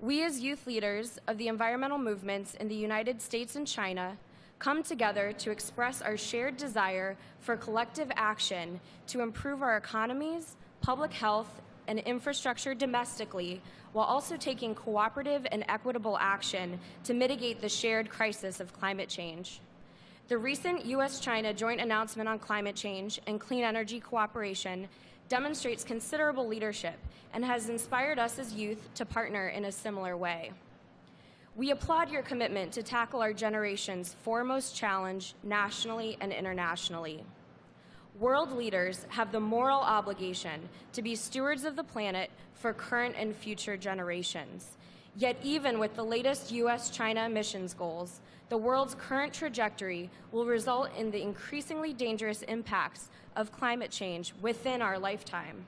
We as youth leaders of the environmental movements in the United States and China come together to express our shared desire for collective action to improve our economies, public health, and infrastructure domestically, while also taking cooperative and equitable action to mitigate the shared crisis of climate change. The recent U.S. China joint announcement on climate change and clean energy cooperation demonstrates considerable leadership and has inspired us as youth to partner in a similar way. We applaud your commitment to tackle our generation's foremost challenge nationally and internationally. World leaders have the moral obligation to be stewards of the planet for current and future generations. Yet even with the latest U.S. China emissions goals, the world's current trajectory will result in the increasingly dangerous impacts of climate change within our lifetime.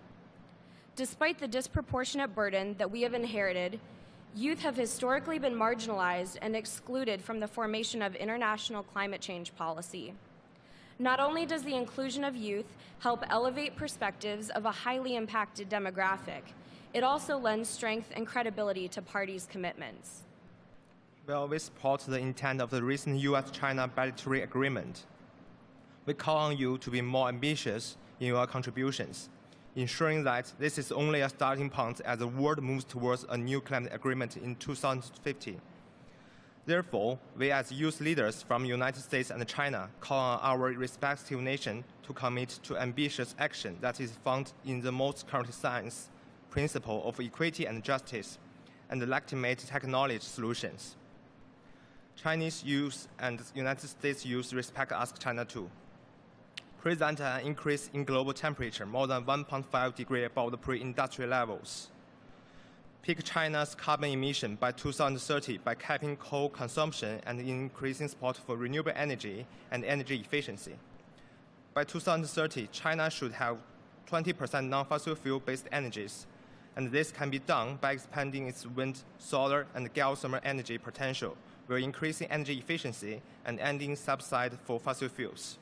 Despite the disproportionate burden that we have inherited, youth have historically been marginalized and excluded from the formation of international climate change policy. Not only does the inclusion of youth help elevate perspectives of a highly impacted demographic, it also lends strength and credibility to parties' commitments. We always support the intent of the recent U.S. China bilateral agreement. We call on you to be more ambitious in your contributions, ensuring that this is only a starting point as the world moves towards a new climate agreement in 2050. Therefore, we as youth leaders from the United States and China call on our respective nations to commit to ambitious action that is found in the most current science, principle of equity and justice, and legitimate technology solutions. Chinese youth and United States youth respect Ask China too. Present an increase in global temperature more than 1.5 degrees above the pre-industrial levels. Peak China's carbon emission by 2030 by capping coal consumption and increasing support for renewable energy and energy efficiency. By 2030, China should have 20% non-fossil fuel-based energies, and this can be done by expanding its wind, solar, and geothermal energy potential, while increasing energy efficiency and ending subsidy for fossil fuels.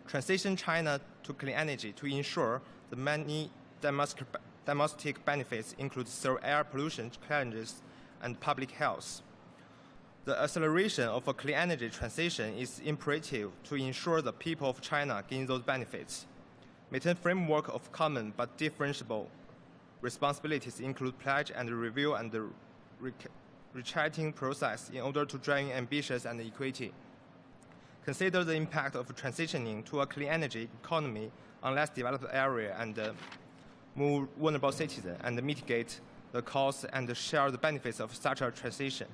Transition China to clean energy to ensure the many domestic benefits include zero air pollution challenges and public health. The acceleration of a clean energy transition is imperative to ensure the people of China gain those benefits. Maintain framework of common but differentiable responsibilities include pledge and review and the recharting process in order to drive ambitious and equity. Consider the impact of transitioning to a clean energy economy on less developed area and more vulnerable citizens, and mitigate the costs and share the benefits of such a transition.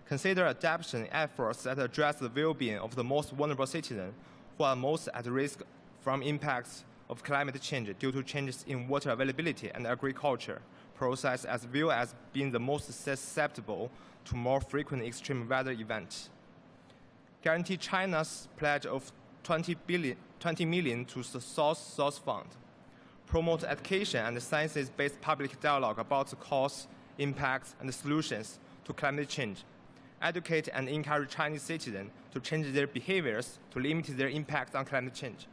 Consider adaptation efforts that address the well-being of the most vulnerable citizens who are most at risk from impacts of climate change due to changes in water availability and agriculture process, as well as being the most susceptible to more frequent extreme weather events. Guarantee China's pledge of 20 million to the Source Fund. Promote education and science-based public dialogue about the cause, impacts, and solutions to climate change. Educate and encourage Chinese citizens to change their behaviors to limit their impact on climate change.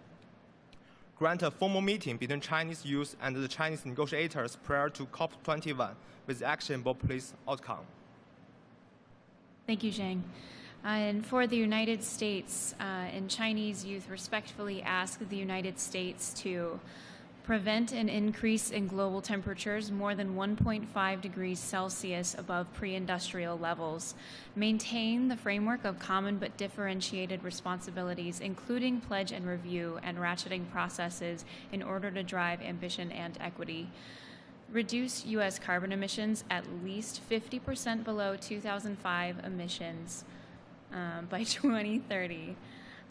Grant a formal meeting between Chinese youth and the Chinese negotiators prior to COP21 with actionable policy outcome. Thank you, Zhang. And for the United States, and Chinese youth respectfully ask the United States to prevent an increase in global temperatures more than 1.5 degrees Celsius above pre-industrial levels, maintain the framework of common but differentiated responsibilities, including pledge and review and ratcheting processes in order to drive ambition and equity, reduce U.S. carbon emissions at least 50% below 2005 emissions by 2030,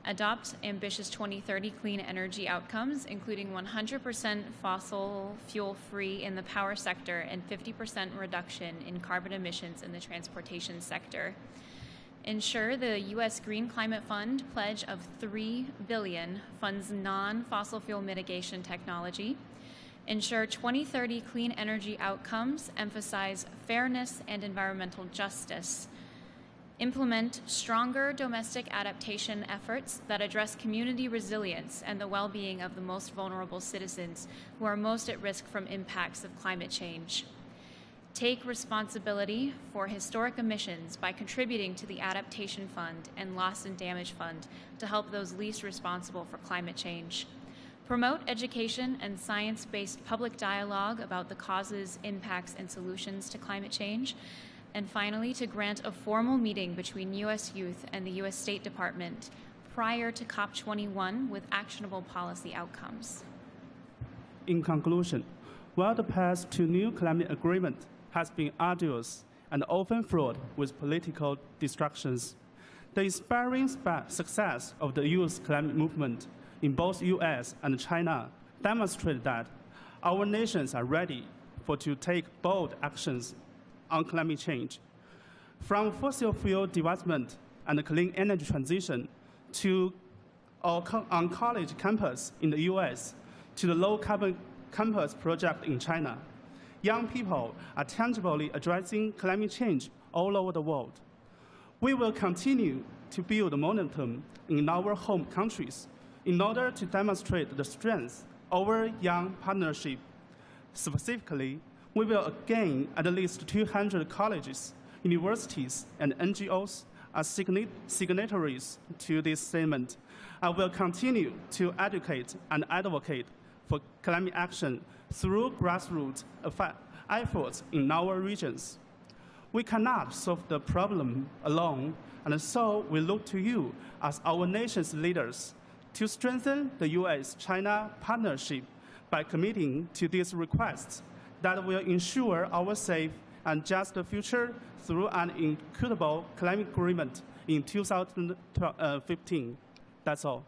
adopt ambitious 2030 clean energy outcomes, including 100% fossil fuel-free in the power sector and 50% reduction in carbon emissions in the transportation sector. Ensure the U.S. Green Climate Fund pledge of $3 billion funds non-fossil fuel mitigation technology. Ensure 2030 clean energy outcomes emphasize fairness and environmental justice. Implement stronger domestic adaptation efforts that address community resilience and the well-being of the most vulnerable citizens who are most at risk from impacts of climate change. take responsibility for historic emissions by contributing to the Adaptation Fund and Loss and Damage Fund to help those least responsible for climate change. Promote education and science-based public dialogue about the causes, impacts, and solutions to climate change. And finally, to grant a formal meeting between U.S. youth and the U.S. State Department prior to COP21 with actionable policy outcomes. In conclusion, while the path to new climate agreement has been arduous and often fraught with political distractions, the inspiring success of the youth climate movement in both U.S. and China demonstrate that our nations are ready to take bold actions on climate change. From fossil fuel development and clean energy transition to on college campus in the U.S. to the low-carbon campus project in China, young people are tangibly addressing climate change all over the world. We will continue to build momentum in our home countries in order to demonstrate the strength of our young partnership. Specifically, we will again at least 200 colleges, universities, and NGOs as signatories to this statement. I will continue to educate and advocate for climate action through grassroots efforts in our regions. We cannot solve the problem alone, and so we look to you as our nation's leaders to strengthen the U.S.-China partnership by committing to these requests that will ensure our safe and just future through an equitable climate agreement in 2015. That's all.